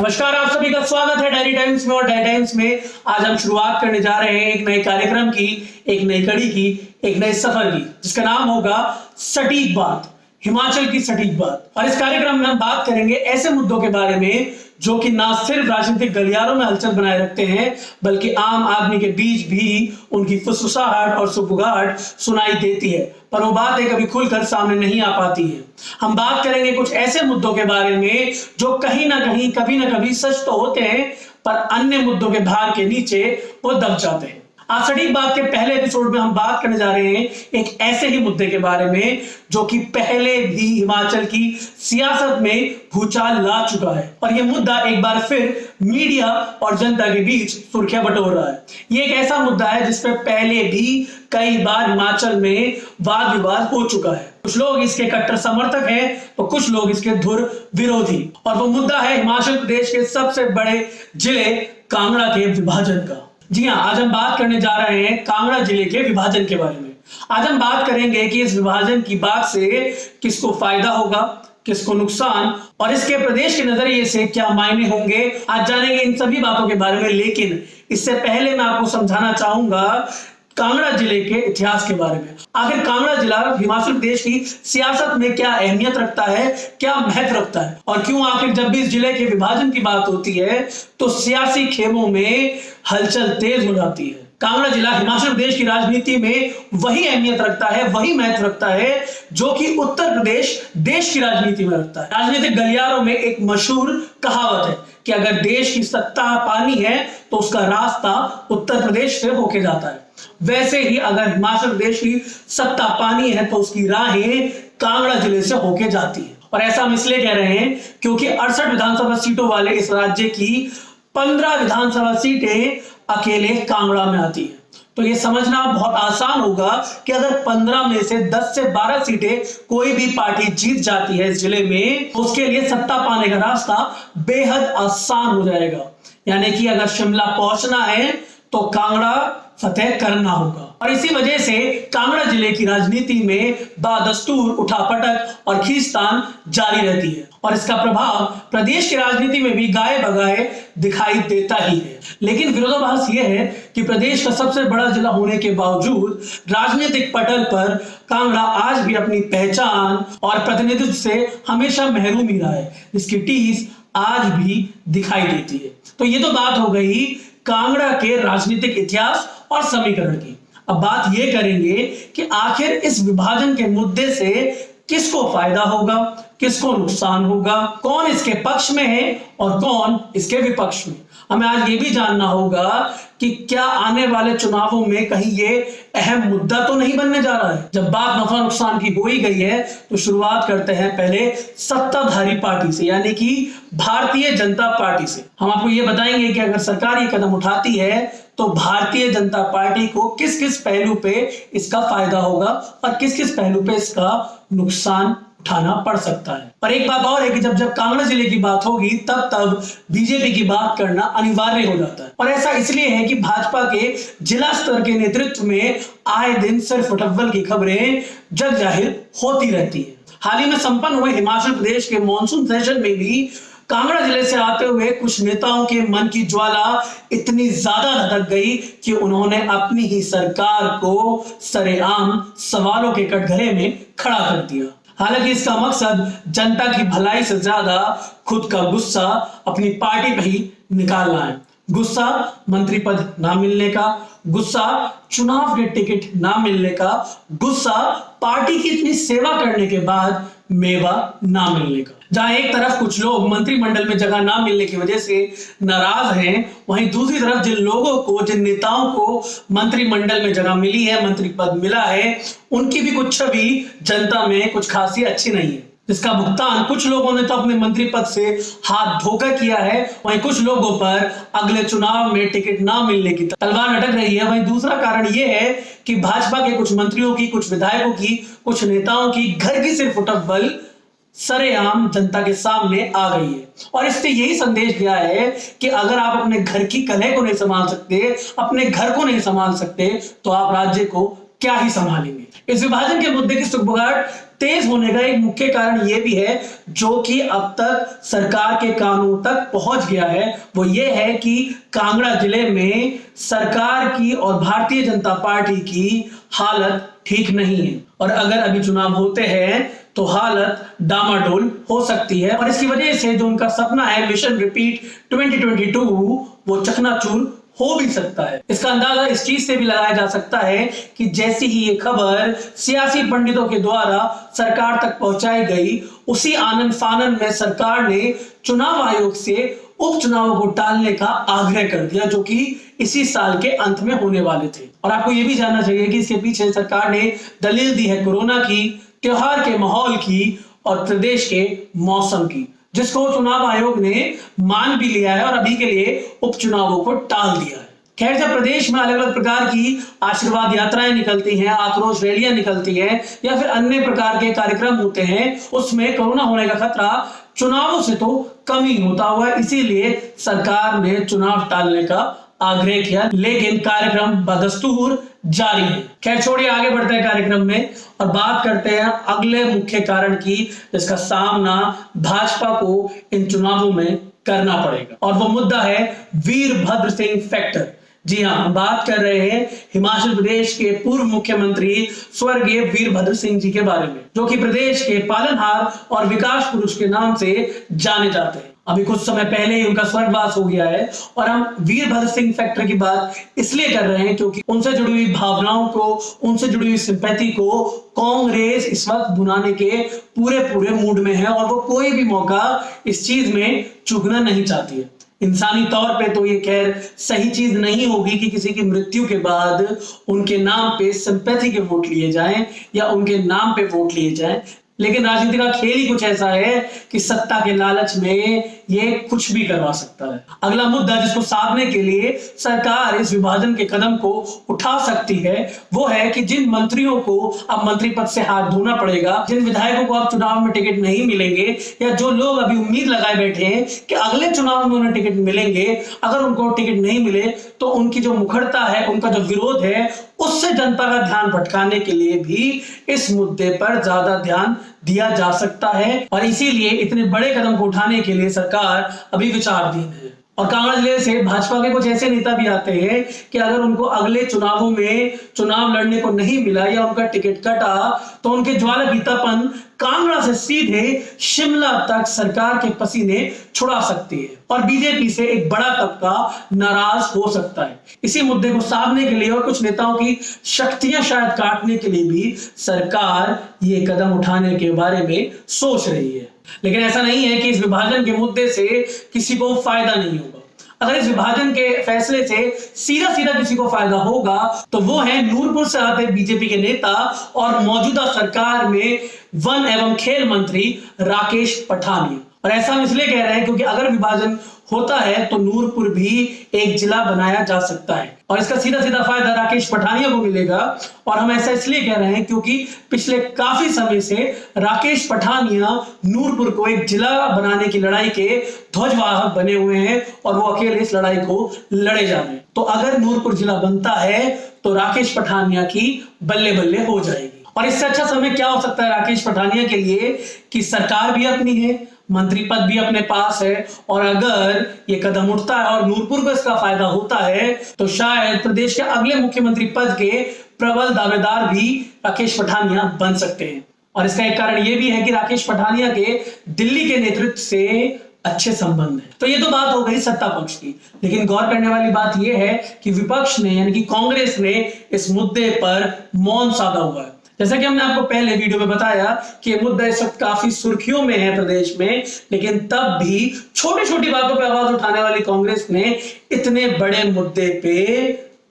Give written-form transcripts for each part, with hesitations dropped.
नमस्कार, आप सभी का स्वागत है डायरी टाइम्स में। और डायरी टाइम्स में आज हम शुरुआत करने जा रहे हैं एक नए कार्यक्रम की, एक नई कड़ी की, एक नए सफर की, जिसका नाम होगा सटीक बात, हिमाचल की सटीक बात। और इस कार्यक्रम में हम बात करेंगे ऐसे मुद्दों के बारे में जो कि ना सिर्फ राजनीतिक गलियारों में हलचल बनाए रखते हैं, बल्कि आम आदमी के बीच भी उनकी फुसफुसाहट और सुगबुगाहट सुनाई देती है, पर वो बातें कभी खुलकर सामने नहीं आ पाती है। हम बात करेंगे कुछ ऐसे मुद्दों के बारे में जो कहीं ना कहीं, कभी ना कभी सच तो होते हैं, पर अन्य मुद्दों के भार के नीचे वो दब जाते हैं। आज सटीक बात के पहले एपिसोड में हम बात करने जा रहे हैं एक ऐसे ही मुद्दे के बारे में जो कि पहले भी हिमाचल की सियासत में भूचाल ला चुका है, और यह मुद्दा एक बार फिर मीडिया और जनता के बीच सुर्खियां बटोर रहा है। यह एक ऐसा मुद्दा है जिस पर पहले भी कई बार हिमाचल में वाद विवाद हो चुका है। कुछ लोग इसके कट्टर समर्थक हैं तो कुछ लोग इसके धुर विरोधी, और वो मुद्दा है हिमाचल प्रदेश के सबसे बड़े जिले कांगड़ा के विभाजन का। जी हाँ, आज हम बात करने जा रहे हैं कांगड़ा जिले के विभाजन के बारे में। आज हम बात करेंगे कि इस विभाजन की बात से किसको फायदा होगा, किसको नुकसान, और इसके प्रदेश के नजरिए से क्या मायने होंगे। आज जानेंगे इन सभी बातों के बारे में, लेकिन इससे पहले मैं आपको समझाना चाहूंगा कांगड़ा जिले के इतिहास के बारे में। आखिर कांगड़ा जिला हिमाचल प्रदेश की सियासत में क्या अहमियत रखता है, क्या महत्व रखता है, और क्यों आखिर जब भी इस जिले के विभाजन की बात होती है तो सियासी खेमों में हलचल तेज हो जाती है। कांगड़ा जिला हिमाचल प्रदेश की राजनीति में वही अहमियत रखता है, वही महत्व रखता है जो कि उत्तर प्रदेश देश की राजनीति में रखता है। राजनीतिक गलियारों में एक मशहूर कहावत है कि अगर देश की सत्ता पानी है तो उसका रास्ता उत्तर प्रदेश से होके जाता है। वैसे ही अगर हिमाचल प्रदेश की सत्ता पानी है तो उसकी राहें कांगड़ा जिले से होके जाती है। और ऐसा हम इसलिए कह रहे हैं क्योंकि 68 विधानसभा सीटों वाले इस राज्य की 15 विधानसभा सीटें अकेले कांगड़ा में आती है। तो ये समझना बहुत आसान होगा कि अगर 15 में से 10 से 12 सीटें कोई भी पार्टी जीत जाती है इस जिले में, तो उसके लिए सत्ता पाने का रास्ता बेहद आसान हो जाएगा। यानी कि अगर शिमला पहुंचना है तो कांगड़ा फतेह करना होगा। और इसी वजह से कांगड़ा जिले की राजनीति में बादस्तूर उठापटक और खींचतान जारी रहती है, और इसका प्रभाव प्रदेश की राजनीति में भी गाये बगाए दिखाई देता ही है। लेकिन विरोधाभास यह है कि प्रदेश का सबसे बड़ा जिला होने के बावजूद राजनीतिक पटल पर कांगड़ा आज भी अपनी पहचान और प्रतिनिधित्व से हमेशा महरूम ही रहा है, जिसकी टीस आज भी दिखाई देती है। तो ये तो बात हो गई कांगड़ा के राजनीतिक इतिहास और समीकरण की। अब बात यह करेंगे कि आखिर इस विभाजन के मुद्दे से किसको फायदा होगा, किसको नुकसान होगा, कौन इसके पक्ष में है और कौन इसके विपक्ष में। हमें आज ये भी जानना होगा कि क्या आने वाले चुनावों में कहीं ये अहम मुद्दा तो नहीं बनने जा रहा है। जब बात नफा नुकसान की हो ही गई है तो शुरुआत करते हैं पहले सत्ताधारी पार्टी से, यानी कि भारतीय जनता पार्टी से। हम आपको ये बताएंगे कि अगर सरकार ये कदम उठाती है तो भारतीय जनता पार्टी को किस किस पहलू पे इसका फायदा होगा और किस किस पहलू पे इसका नुकसान उठाना पड़ सकता है। पर एक बात और है कि जब कांगड़ा जिले की बात होगी तब बीजेपी की बात करना अनिवार्य हो जाता है। और ऐसा इसलिए है कि भाजपा के जिला स्तर के नेतृत्व में आए दिन सिर्फ फुटबॉल की खबरें जग जाहिर होती रहती है। हाल ही में संपन्न हुए हिमाचल प्रदेश के मॉनसून सेशन में भी कांगड़ा जिले से आते हुए कुछ नेताओं के मन की ज्वाला इतनी ज्यादा धधक गई कि उन्होंने अपनी ही सरकार को सरेआम सवालों के कटघरे में खड़ा कर दिया। हालांकि इसका मकसद जनता की भलाई से ज्यादा खुद का गुस्सा अपनी पार्टी पर ही निकालना है। गुस्सा मंत्री पद ना मिलने का, गुस्सा चुनाव के टिकट ना मिलने का, गुस्सा पार्टी की इतनी सेवा करने के बाद मेवा ना मिलने का। जहां एक तरफ कुछ लोग मंत्रिमंडल में जगह ना मिलने की वजह से नाराज हैं, वहीं दूसरी तरफ जिन लोगों को, जिन नेताओं को मंत्रिमंडल में जगह मिली है, मंत्री पद मिला है, उनकी भी कुछ छवि जनता में कुछ खासी अच्छी नहीं है, जिसका भुगतान कुछ लोगों ने तो अपने मंत्री पद से हाथ धोकर किया है। वहीं कुछ लोगों पर अगले चुनाव में टिकट ना मिलने की तलवार लटक रही है। वहीं दूसरा कारण यह है कि भाजपा के कुछ मंत्रियों की, कुछ विधायकों की, कुछ नेताओं की घर की सिर्फ फुटबॉल सरेआम जनता के सामने आ गई है, और इससे यही संदेश दिया है कि अगर आप अपने घर की कलह को नहीं संभाल सकते, अपने घर को नहीं संभाल सकते, तो आप राज्य को क्या ही संभालेंगे। इस विभाजन के मुद्दे की सुगबुगाहट तेज होने का एक मुख्य कारण यह भी है, जो कि अब तक सरकार के कानों तक पहुंच गया है, वो ये है कि कांगड़ा जिले में सरकार की और भारतीय जनता पार्टी की हालत ठीक नहीं है, और अगर अभी चुनाव होते हैं तो हालत डामाडोल हो सकती है, और इसकी वजह से जो उनका सपना है मिशन रिपीट 2022 वो चकनाचूर हो भी सकता है। इसका अंदाजा इस चीज से भी लगाया जा सकता है कि जैसी ही ये खबर सियासी पंडितों के द्वारा सरकार तक पहुंचाई गई, उसी आनंद फानन में सरकार ने चुनाव आयोग से उपचुनावों को टालने का आग्रह कर दिया, जो कि इसी साल के अंत में होने वाले थे। और आपको यह भी जानना चाहिए कि इसके पीछे सरकार ने दलील दी है कोरोना की, त्योहार के माहौल की और प्रदेश के मौसम की, जिसको चुनाव आयोग ने मान भी लिया है और अभी के लिए उपचुनावों को टाल दिया है। खैर, जब प्रदेश में अलग अलग प्रकार की आशीर्वाद यात्राएं निकलती हैं, आक्रोश रैलियां निकलती हैं या फिर अन्य प्रकार के कार्यक्रम होते हैं, उसमें कोरोना होने का खतरा चुनावों से तो कम ही होता हुआ, इसीलिए सरकार ने चुनाव टालने का आग्रह किया, लेकिन कार्यक्रम बदस्तूर जारी है। खैर छोड़िए, आगे बढ़ते हैं कार्यक्रम में और बात करते हैं अगले मुख्य कारण की, जिसका सामना भाजपा को इन चुनावों में करना पड़ेगा, और वो मुद्दा है वीरभद्र सिंह फैक्टर। जी हां, हम बात कर रहे हैं हिमाचल प्रदेश के पूर्व मुख्यमंत्री स्वर्गीय वीरभद्र सिंह जी के बारे में, जो कि प्रदेश के पालनहार और विकास पुरुष के नाम से जाने जाते हैं। अभी कुछ समय पहले ही उनका स्वर्गवास हो गया है, और हम वीरभद्र सिंह फैक्टर की बात इसलिए कर रहे हैं क्योंकि उनसे जुड़ी हुई भावनाओं को, उनसे जुड़ी हुई सिंपैथी को कांग्रेस इस वक्त भुनाने के पूरे मूड में है, और वो कोई भी मौका इस चीज में चूकना नहीं चाहती है। इंसानी तौर पे तो ये खैर सही चीज नहीं होगी कि किसी की मृत्यु के बाद उनके नाम पे सिंपैथी के वोट लिए जाएं या उनके नाम पे वोट लिए जाएं, लेकिन राजनीति का खेल ही कुछ ऐसा है कि सत्ता के लालच में ये कुछ भी करवा सकता है। अगला मुद्दा जिसको साधने के लिए सरकार इस विभाजन के कदम को उठा सकती है, वो है कि जिन मंत्रियों को अब मंत्री पद से हाथ धोना पड़ेगा, जिन विधायकों को अब चुनाव में टिकट नहीं मिलेंगे, या जो लोग अभी उम्मीद लगाए बैठे हैं कि अगले चुनाव में उन्हें टिकट मिलेंगे, अगर उनको टिकट नहीं मिले तो उनकी जो मुखरता है, उनका जो विरोध है, उससे जनता का ध्यान भटकाने के लिए भी इस मुद्दे पर ज्यादा ध्यान दिया जा सकता है, और इसीलिए इतने बड़े कदम को उठाने के लिए सरकार अभी विचाराधीन है। और कांगड़ा जिले से भाजपा के कुछ ऐसे नेता भी आते हैं कि अगर उनको अगले चुनावों में चुनाव लड़ने को नहीं मिला या उनका टिकट कटा, तो उनके ज्वाला भीतापन कांगड़ा से सीधे शिमला तक सरकार के पसीने छुड़ा सकती है, और बीजेपी से एक बड़ा तबका नाराज हो सकता है। इसी मुद्दे को साधने के लिए और कुछ नेताओं की शक्तियां शायद काटने के लिए भी सरकार ये कदम उठाने के बारे में सोच रही है। लेकिन ऐसा नहीं है कि इस विभाजन के मुद्दे से किसी को फायदा नहीं होगा। अगर इस विभाजन के फैसले से सीधा सीधा किसी को फायदा होगा तो वो है नूरपुर से आते बीजेपी के नेता और मौजूदा सरकार में वन एवं खेल मंत्री राकेश पठानिया। और ऐसा हम इसलिए कह रहे हैं क्योंकि अगर विभाजन होता है तो नूरपुर भी एक जिला बनाया जा सकता है, और इसका सीधा सीधा फायदा राकेश पठानिया को मिलेगा। और हम ऐसा इसलिए कह रहे हैं क्योंकि पिछले काफी समय से राकेश पठानिया नूरपुर को एक जिला बनाने की लड़ाई के ध्वजवाहक बने हुए हैं, और वो अकेले इस लड़ाई को लड़े जा रहे हैं। तो अगर नूरपुर जिला बनता है तो राकेश पठानिया की बल्ले बल्ले हो जाएगी। और इससे अच्छा समय क्या हो सकता है राकेश पठानिया के लिए कि सरकार भी अपनी है, मंत्री पद भी अपने पास है, और अगर ये कदम उठता है और नूरपुर को इसका फायदा होता है तो शायद प्रदेश के अगले मुख्यमंत्री पद के प्रबल दावेदार भी राकेश पठानिया बन सकते हैं। और इसका एक कारण यह भी है कि राकेश पठानिया के दिल्ली के नेतृत्व से अच्छे संबंध है। तो ये तो बात हो गई सत्ता पक्ष की, लेकिन गौर करने वाली बात यह है कि विपक्ष ने यानी कि कांग्रेस ने इस मुद्दे पर मौन साधा हुआ है। जैसा कि हमने आपको पहले वीडियो में बताया कि ये मुद्दा इस वक्त काफी सुर्खियों में है प्रदेश में, लेकिन तब भी छोटी छोटी बातों पे आवाज उठाने वाली कांग्रेस ने इतने बड़े मुद्दे पे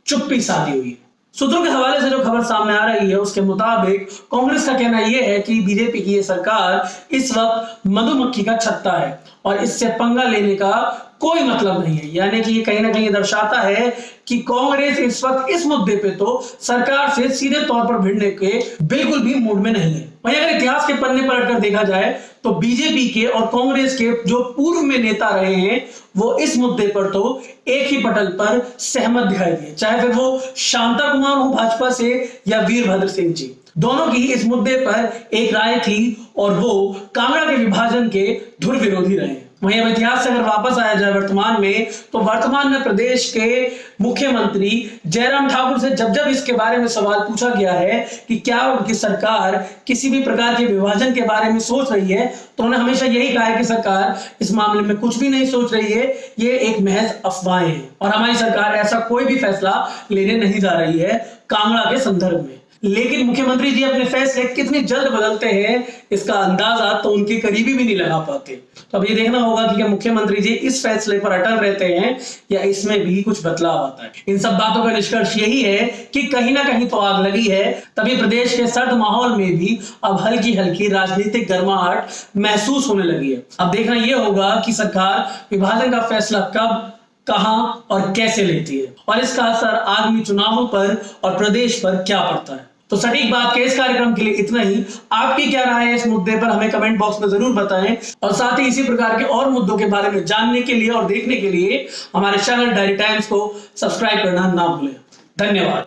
चुप्पी साधी हुई है। सूत्रों के हवाले से जो खबर सामने आ रही है उसके मुताबिक कांग्रेस का कहना यह है कि बीजेपी की ये सरकार इस वक्त मधुमक्खी का छत्ता है और इससे पंगा लेने का कोई मतलब नहीं है। यानी कि ये कहीं ना कहीं दर्शाता है कि कांग्रेस इस वक्त इस मुद्दे पे तो सरकार से सीधे तौर पर भिड़ने के बिल्कुल भी मूड में नहीं है। वहीं अगर इतिहास के पन्ने पलटकर देखा जाए तो बीजेपी के और कांग्रेस के जो पूर्व में नेता रहे हैं वो इस मुद्दे पर तो एक ही पटल पर सहमत दिखाई दिए, चाहे फिर वो शांता कुमार हो भाजपा से या वीरभद्र सिंह जी, दोनों की इस मुद्दे पर एक राय थी और वो कांगड़ा के विभाजन के धुर विरोधी रहे। वहीं अब इतिहास से अगर वापस आया जाए वर्तमान में, तो वर्तमान में प्रदेश के मुख्यमंत्री जयराम ठाकुर से जब जब इसके बारे में सवाल पूछा गया है कि क्या उनकी सरकार किसी भी प्रकार के विभाजन के बारे में सोच रही है, तो उन्होंने हमेशा यही कहा है कि सरकार इस मामले में कुछ भी नहीं सोच रही है, ये एक महज अफवाहें हैं और हमारी सरकार ऐसा कोई भी फैसला लेने नहीं जा रही है कांगड़ा के संदर्भ में। लेकिन मुख्यमंत्री जी अपने फैसले कितनी जल्द बदलते हैं इसका अंदाजा तो उनके करीबी भी नहीं लगा पाते। तो अब ये देखना होगा कि क्या मुख्यमंत्री जी इस फैसले पर अटल रहते हैं या इसमें भी कुछ बदलाव आता है। इन सब बातों का निष्कर्ष यही है कि कहीं ना कहीं तो आग लगी है, तभी प्रदेश के सर्द माहौल में भी अब हल्की हल्की राजनीतिक गर्माहट महसूस होने लगी है। अब देखना यह होगा कि सरकार विभाजन का फैसला कब, कहां और कैसे लेती है और इसका असर आगामी चुनावों पर और प्रदेश पर क्या पड़ता है। तो सटीक बात के इस कार्यक्रम के लिए इतना ही। आपकी क्या राय है इस मुद्दे पर हमें कमेंट बॉक्स में जरूर बताएं और साथ ही इसी प्रकार के और मुद्दों के बारे में जानने के लिए और देखने के लिए हमारे चैनल डायरी टाइम्स को सब्सक्राइब करना ना भूलें। धन्यवाद।